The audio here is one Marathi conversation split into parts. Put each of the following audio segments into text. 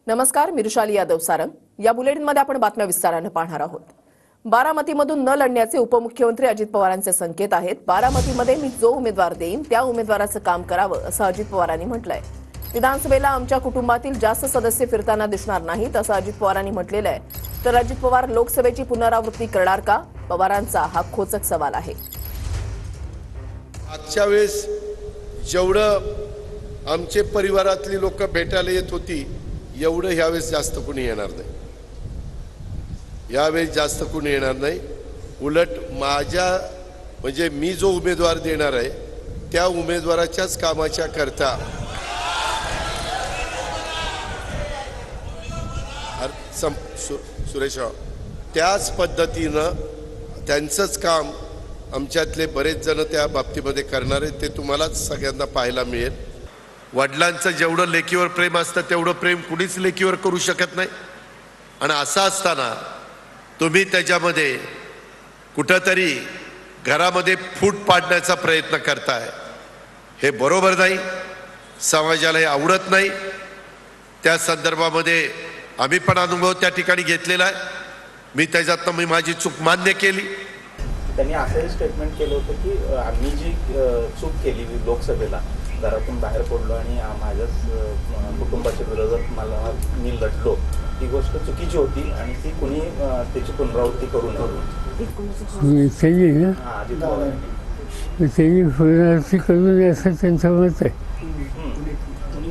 नमस्कार, मी रुशाली यादव सारंग। या बुलेटिनमध्ये आपण बातम्या विस्ताराने पाहणार आहोत। बारामतीमधून न लढण्याचे उपमुख्यमंत्री अजित पवारांचे संकेत आहेत। बारामतीमध्ये मी जो उमेदवार देईन त्या उमेदवाराचं काम करावं असं अजित पवारांनी म्हटलंय। विधानसभेला आमच्या कुटुंबातील जास्त सदस्य फिरताना दिसणार नाहीत असं अजित पवारांनी म्हटलेलं आहे। तर अजित पवार लोकसभेची पुनरावृत्ती करणार का? पवारांचा हा खोचक सवाल आहे। आजच्या वेळेस जेवढं आमचे परिवारातली लोक भेटायला येत होती एवढं यावेळेस जास्त कोणी येणार नाही। यावेळेस जास्त कोणी येणार नाही। उलट माझ्या म्हणजे मी जो उमेदवार देणार आहे त्या उमेदवाराच्याच कामाच्या करता सुरेश त्याच पद्धतीनं त्यांचंच काम आमच्यातले बरेच जण त्या बाबतीमध्ये करणार आहेत। ते तुम्हालाच सगळ्यांना पाहायला मिळेल। वडिलांचं जेवढं लेकीवर प्रेम असतं तेवढं प्रेम कुणीच लेकीवर करू शकत नाही। आणि असं असताना तुम्ही त्याच्यामध्ये कुठंतरी घरामध्ये फूट पाडण्याचा प्रयत्न करताय, हे बरोबर नाही। समाजाला हे आवडत नाही। त्या संदर्भामध्ये आम्ही पण अनुभव त्या ठिकाणी घेतलेला आहे। मी त्याच्यातनं मी माझी चूक मान्य केली। त्यांनी असंही स्टेटमेंट केलं होतं की आम्ही जी चूक केली लोकसभेला, घरातून बाहेर पडलो आणि माझ्याच कुटुंबाच्या विरोधात मी लढलो, ही गोष्ट चुकीची होती आणि ती कुणी त्याची पुनरावृत्ती करू नये। त्यांनी पुनरावृत्ती करू नये असं त्यांचं मत आहे।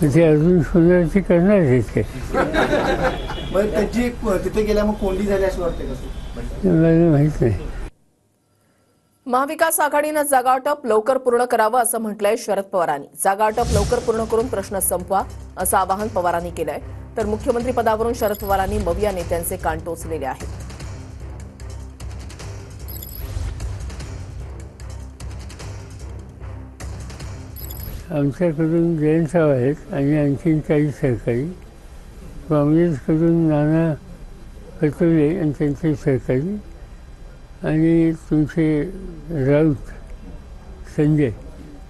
ते अजून पुनरावृत्ती करणार आहेत काय? त्यांची तिथे गेल्या मग कोंडी झाली असं वाटतं का? मला माहित नाही। महाविकास आघाडीनं जागावाटप लवकर पूर्ण करावं असं म्हटलंय शरद पवारांनी। जागावाटप लवकर पूर्ण करून प्रश्न संपवा असं आवाहन पवारांनी केलंय। तर मुख्यमंत्री पदावरून शरद पवारांनी मविया नेत्यांचे कान टोचलेले आहेत। आमच्याकडून जयंतराव आहेत आणि आणखीन काही सहकारी, काँग्रेसकडून नाना पटोले आणि त्यांचे सहकारी आणि तुमचे राऊत संजय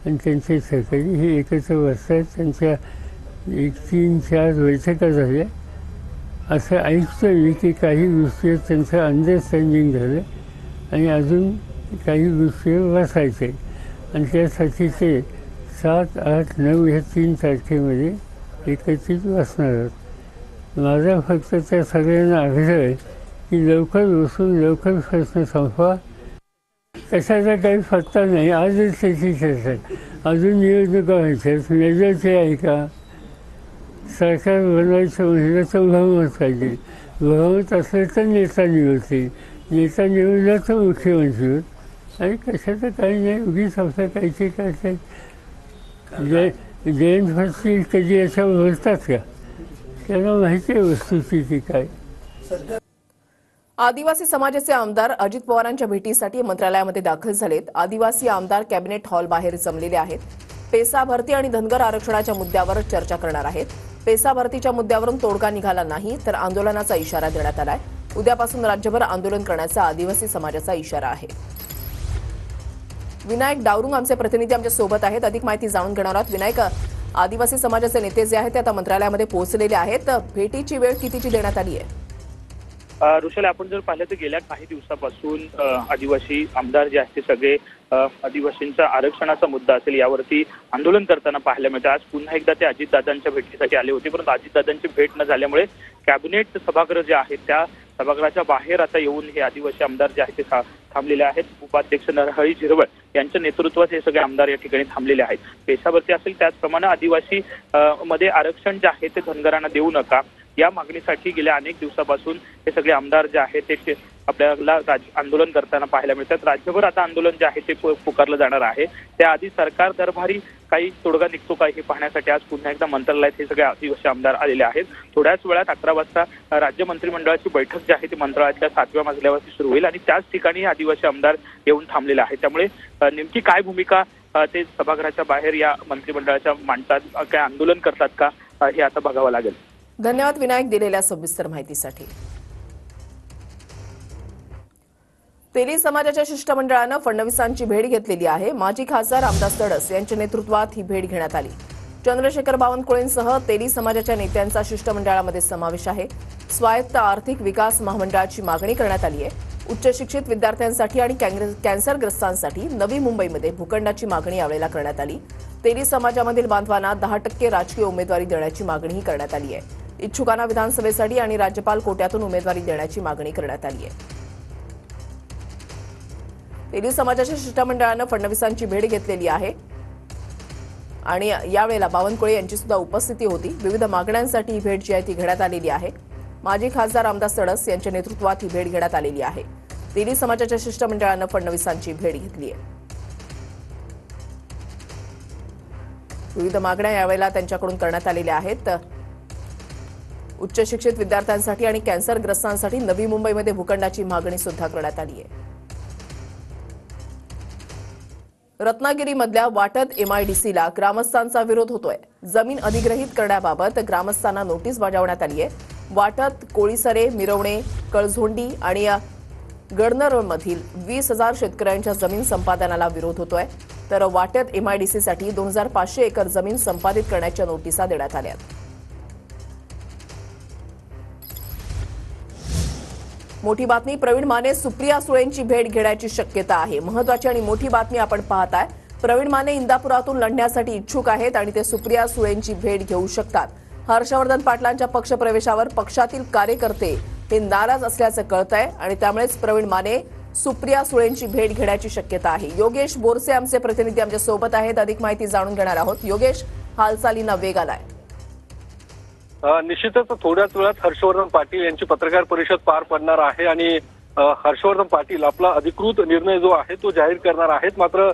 आणि त्यांचे सहकारी हे एकत्र बसतात। त्यांच्या 1-3-4 बैठका झाल्या। असं ऐकतो मी की काही गोष्टीवर त्यांचं अंडरस्टँडिंग झालं आणि अजून काही गोष्टीवर बसायचे आणि त्यासाठी ते 7, 8, 9 ह्या 3 तारखेमध्ये एकत्रित बसणार आहोत। माझा फक्त त्या सगळ्यांना आग्रह आहे की लवकर बसून लवकर प्रश्न संपवा। कशाचा काही पत्ता नाही। आजच त्याची चर्चा आहे। अजून निवडणुका व्हायच्यात, मेजरचे आहे का? सरकार बनवायचं म्हटलं तर बहुमत पाहिजे। बहुमत असलं तर नेता निवडतील, नेता निवडला तर मुख्यमंत्री होत। आणि कशाचं काही नाही, उगीच आपलं काहीतरी करतात। जयंत पाटील कधी याच्यावर बोलतात का? त्यांना माहिती आहे वस्तुस्थिती काय। आदिवासी समाजाचे आमदार अजित पवारांच्या भेटीसाठी मंत्रालयामध्ये दाखल झालेत। आदिवासी आमदार कॅबिनेट हॉल बाहेर जमलेले आहेत। पेसा भरती आणि धनगर आरक्षणाच्या मुद्द्यावर चर्चा करणार आहेत। पेसा भरतीच्या मुद्द्यावरून तोडगा निघाला नाही तर आंदोलनाचा इशारा देण्यात आलाय। उद्यापासून राज्यभर आंदोलन करण्याचा आदिवासी समाजाचा इशारा आहे। विनायक डावरुंग आमचे प्रतिनिधी आमच्या सोबत आहेत। अधिक माहिती जाणून घेणार आहोत। विनायक, आदिवासी समाजाचे नेते जे आहेत ते आता मंत्रालयामध्ये पोहोचलेले आहेत। भेटीची वेळ कितीची देण्यात आली आहे? ऋषाली, आपण जर पाहिलं तर गेल्या काही दिवसापासून आदिवासी आमदार जे आहेत ते सगळे आदिवासींचा आरक्षणाचा मुद्दा असेल यावरती आंदोलन करताना पाहायला मिळतं। आज पुन्हा एकदा ते अजितदादांच्या भेटीसाठी आले होते, परंतु अजितदादांची भेट न झाल्यामुळे कॅबिनेट सभागृह जे आहे त्या सभागृहाच्या बाहेर आता येऊन हे आदिवासी आमदार जे आहेत ते थांबलेले आहेत। उपाध्यक्ष नरहरी झिरवळ यांच्या नेतृत्वात हे सगळे आमदार या ठिकाणी थांबलेले आहेत। पेशा भरती असेल त्याचप्रमाणे आदिवासी मध्ये आरक्षण जे आहे ते धनगरांना देऊ नका या मागणीसाठी गेल्या अनेक दिवसापासून हे सगळे आमदार जे आहेत ते आपल्याला आंदोलन करताना पाहायला मिळतात। राज्यभर आता आंदोलन जे आहे ते पुकारलं जाणार आहे। त्याआधी सरकार दरबारी काही तोडगा निघतो का हे पाहण्यासाठी आज पुन्हा एकदा मंत्रालयात हे सगळे आदिवासी आमदार आलेले आहेत। थोड्याच वेळात 11 वाजता राज्य मंत्रिमंडळाची बैठक जी आहे ती मंत्रालयातल्या 7व्या मजल्यावरती सुरू होईल आणि त्याच ठिकाणी आदिवासी आमदार येऊन थांबलेले आहेत। त्यामुळे नेमकी काय भूमिका ते सभागृहाच्या बाहेर या मंत्रिमंडळाच्या मांडतात, काय आंदोलन करतात का, हे आता बघावं लागेल। धन्यवाद विनायक दिलेल्या सविस्तर माहितीसाठी। तेली समाजाच्या शिष्टमंडळानं फडणवीसांची भेट घेतलेली आहे। माजी खासदार रामदास तडस यांच्या नेतृत्वात ही भेट घेण्यात आली। चंद्रशेखर बावनकुळेंसह तेली समाजाच्या नेत्यांचा शिष्टमंडळामध्ये समावेश आहे. स्वायत्त आर्थिक विकास महामंडळाची मागणी करण्यात आली आहे. उच्च शिक्षित विद्यार्थ्यांसाठी आणि कॅन्सरग्रस्तांसाठी नवी मुंबईमध्ये भूखंडाची मागणी यावेळेला करण्यात आली. तेली समाजामधील बांधवांना 10% राजकीय उमेदवारी देण्याची मागणीही करण्यात आली आहे. इच्छुकांना विधानसभेसाठी आणि राज्यपाल कोट्यातून उमेदवारी देण्याची मागणी करण्यात आली आहे. तेली समाजाच्या शिष्टमंडळानं फडणवीसांची भेट घेतलेली आहे आणि यावेळेला बावनकुळे यांची सुद्धा उपस्थिती होती. विविध मागण्यांसाठी ही भेट जी आहे ती घेण्यात आलेली आहे. माजी खासदार रामदास तडस यांच्या नेतृत्वात ही भेट घेण्यात आलेली आहे. तेली समाजाच्या शिष्टमंडळानं फडणवीसांची भेट घेतली आहे. विविध मागण्या यावेळेला त्यांच्याकडून करण्यात आलेल्या आहेत. उच्च शिक्षित विद्यार्थ्यांसाठी आणि कॅन्सरग्रस्तांसाठी नवी मुंबईमध्ये भूखंडाची मागणी सुद्धा करण्यात आली आहे. रत्नागिरीमधल्या वाटत MIDCला ग्रामस्थांचा विरोध होतोय. जमीन अधिग्रहित करण्याबाबत ग्रामस्थांना नोटीस बजावण्यात आली आहे. वाटत, कोळीसरे, मिरवणे, कळझोंडी आणि गडनरमधील 20,000 शेतकऱ्यांच्या जमीन संपादनाला विरोध होतोय. तर वाटत MIDCसाठी 2,500 एकर जमीन संपादित करण्याच्या नोटिसा देण्यात आल्या. मोठी बातमी, प्रवीण माने सुप्रिया सुळेंची भेट घेण्याची शक्यता आहे. महत्त्वाची आणि मोठी बातमी आपण पाहताय. प्रवीण माने इंदापुरातून लढण्यासाठी इच्छुक आहेत आणि ते सुप्रिया सुळेंची भेट घेऊ शकतात. हर्षवर्धन पाटलांच्या पक्षप्रवेशावर पक्षातील कार्यकर्ते हे नाराज असल्याचं कळतंय आणि त्यामुळेच प्रवीण माने सुप्रिया सुळेंची भेट घेण्याची शक्यता आहे. योगेश बोरसे आमचे प्रतिनिधी आमच्या सोबत आहेत. अधिक माहिती जाणून घेणार आहोत. योगेश, हालचालींना वेग आलाय. निश्चितच थोड्याच वेळात हर्षवर्धन पाटील यांची पत्रकार परिषद पार पडणार आहे आणि हर्षवर्धन पाटील आपला अधिकृत निर्णय जो आहे तो जाहीर करणार आहेत. मात्र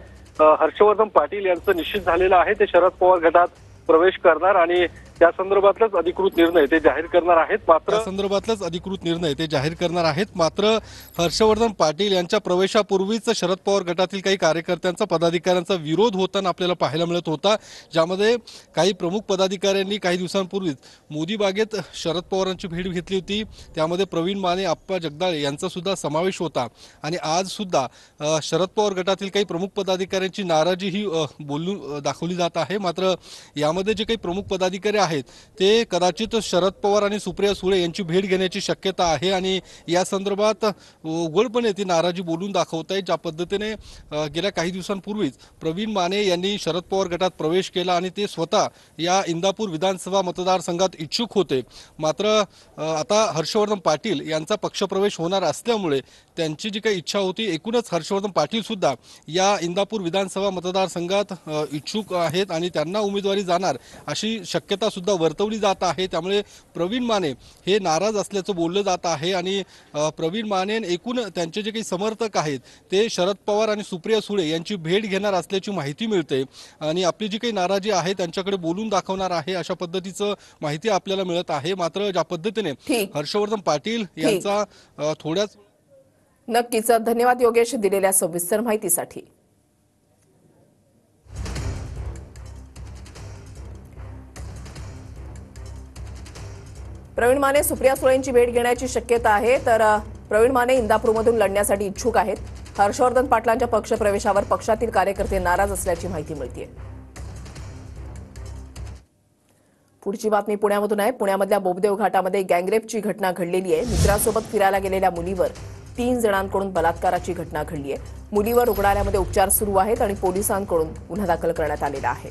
हर्षवर्धन पाटील यांचं निश्चित झालेलं आहे ते शरद पवार गटात प्रवेश करणार आणि त्या संदर्भातलाच अधिकृत निर्णय ते जाहीर करणार आहेत. मात्र हर्षवर्धन पाटील यांच्या प्रवेशापूर्वीच शरद पवार गटातील काही कार्यकर्त्यांचा, पदाधिकाऱ्यांचा विरोध होताना आपल्याला पाहायला मिळत होता. ज्यामध्ये काही प्रमुख पदाधिकाऱ्यांनी काही दिवसांपूर्वीच मोदी बागेत शरद पवारांची भेट घेतली होती. त्यामध्ये प्रवीण माने, आप्पा जगदाळे यांचा सुद्धा समावेश होता आणि आज सुद्धा शरद पवार गटातील काही प्रमुख पदाधिकाऱ्यांची नाराजी ही बोलून दाखवली जात आहे. मात्र यामध्ये जे काही प्रमुख पदाधिकारी आहेत ते कदाचित शरद पवार आणि सुप्रिया सुळे यांची भेट घेण्याची शक्यता आहे आणि या संदर्भात उघडपणे ती नाराजी बोलून दाखवत आहेत. ज्या पद्धतीने गेल्या काही दिवसांपूर्वीच प्रवीण माने यांनी शरद पवार गटात प्रवेश केला आणि ते स्वतः या इंदापूर विधानसभा मतदारसंघात इच्छुक होते. मात्र आता हर्षवर्धन पाटील यांचा पक्षप्रवेश होणार असल्यामुळे त्यांची जी काही इच्छा होती, एकूणच हर्षवर्धन पाटील सुद्धा या इंदापूर विधानसभा मतदारसंघात इच्छुक आहेत आणि त्यांना उमेदवारी जाणार अशी शक्यता सुद्धा वर्तवली जात आहे. त्यामुळे प्रवीण माने हे नाराज असल्याचं बोललं जात आहे आणि प्रवीण माने एकूण त्यांचे जे काही समर्थक आहेत ते शरद पवार आणि सुप्रिया सुळे यांची भेट घेणार असल्याची माहिती मिळते आणि आपली जी काही नाराजी आहे त्यांच्याकडे बोलून दाखवणार आहे अशा पद्धतीचं माहिती आपल्याला मिळत आहे. मात्र ज्या पद्धतीने हर्षवर्धन पाटील यांचा थोड्याच नक्कीच धन्यवाद योगेश दिलेल्या सविस्तर माहितीसाठी. प्रवीण माने सुप्रिया सुळेंची भेट घेण्याची शक्यता आहे. तर प्रवीण माने इंदापूरमधून लढण्यासाठी इच्छुक आहेत. हर्षवर्धन पाटलांच्या पक्षप्रवेशावर पक्षातील कार्यकर्ते नाराज असल्याची माहिती मिळते. पुढची बातमी पुण्यामधून आहे. पुण्यामधल्या बोबदेव घाटामध्ये गँगरेपची घटना घडलेली आहे. मित्रासोबत फिरायला गेलेल्या मुलीवर 3 जणांकडून बलात्काराची घटना घडली आहे. मुलीवर रुग्णालयामध्ये उपचार सुरू आहेत आणि पोलिसांकडून गुन्हा दाखल करण्यात आलेला आहे.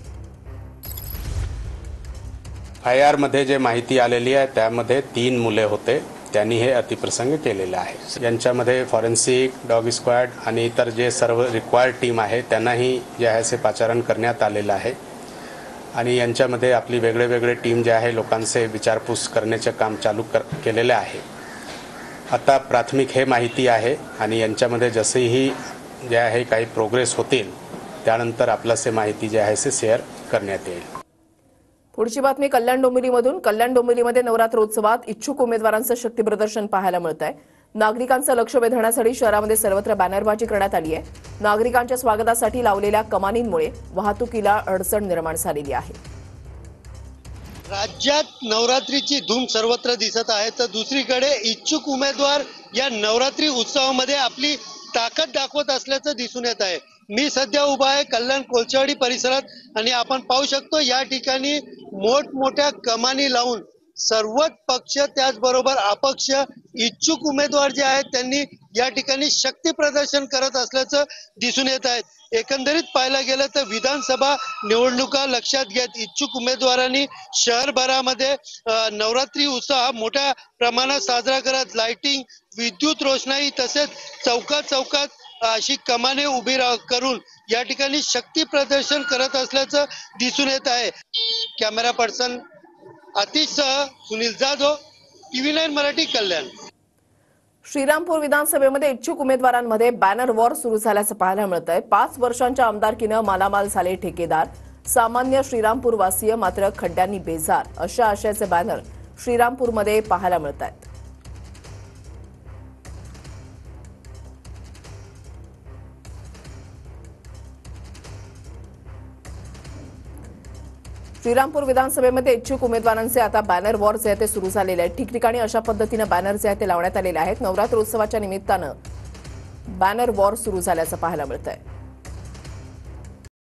FIR मध्ये जे माहिती आलेली आहे त्यामध्ये 3 मुले होते. त्यांनी हे अतिप्रसंग केलेले आहे. यांच्यामध्ये फॉरेन्सिक, डॉग स्क्वॉड आणि इतर जे सर्व रिक्वायर्ड टीम आहे त्यांनाही जे आहे ते पाचारण करण्यात आलेलं आहे आणि यांच्यामध्ये आपली वेगळे टीम जे आहे लोकांचे विचारपूस करण्याचे काम चालू केलेले आहे. आता प्राथमिक हे माहिती आहे आणि यांच्यामध्ये जसेही जे आहे काही प्रोग्रेस होतील त्यानंतर आपल्याला माहिती जे आहे ते शेअर करण्यात येईल. पुढची बातमी कल्याण डोंबिवलीमधून. कल्याण डोंबिवलीमध्ये नवरात्रोत्सवात इच्छुक उमेदवारांचं शक्ती प्रदर्शन पाहायला मिळत आहे. नागरिकांचं लक्ष वेधण्यासाठी शहरामध्ये सर्वत्र बॅनरबाजी करण्यात आली आहे. नागरिकांच्या स्वागतासाठी लावलेल्या कमानींमुळे वाहतुकीला अडचण निर्माण झालेली आहे. राज्यात नवरात्रीची धूम सर्वत्र दिसत आहे तर दुसरीकडे इच्छुक उमेदवार या नवरात्री उत्सवामध्ये आपली ताकद दाखवत असल्याचं दिसून येत आहे. मी सध्या उभा आहे कल्याण कोळचेवाडी परिसरात आणि आपण पाहू शकतो या ठिकाणी मोठमोठ्या कमानी लावून सर्वच पक्ष त्याचबरोबर अपक्ष इच्छुक उमेदवार जे आहेत त्यांनी या ठिकाणी शक्ती प्रदर्शन करत असल्याचं दिसून येत आहे. एकंदरीत पाहायला गेलं तर विधानसभा निवडणुका लक्षात घेत इच्छुक उमेदवारांनी शहरभरामध्ये नवरात्री उत्सव मोठ्या प्रमाणात साजरा करत लाइटिंग, विद्युत रोषणाई तसेच चौकात अशी कमाने उभी करून या ठिकाणी शक्ती प्रदर्शन करत असल्याचं दिसून येत आहे. कॅमेरा पर्सन अतिशसह सुनील जाधव, TV9 मराठी, कल्याण. श्रीरामपूर विधानसभेमध्ये इच्छुक उमेदवारांमध्ये बॅनर वॉर सुरू झाल्याचं पाहायला मिळतंय. 5 वर्षांच्या आमदारकीनं मालामाल झाले ठेकेदार. सामान्य श्रीरामपूर वासीय मात्र खड्ड्यांनी बेजार अशा आशयाचे बॅनर श्रीरामपूरमध्ये पाहायला मिळत आहेत. श्रीरामपूर विधानसभेमध्ये इच्छुक उमेदवारांचे आता बॅनर वॉर जे आहे ते सुरू झालेले आहेत. ठिकठिकाणी अशा पद्धतीने बॅनर जे आहे ते लावण्यात आलेले आहेत. नवरात्रोत्सवाच्या निमित्तानं बॅनर वॉर सुरू झाल्याचं पाहायला मिळत आहे.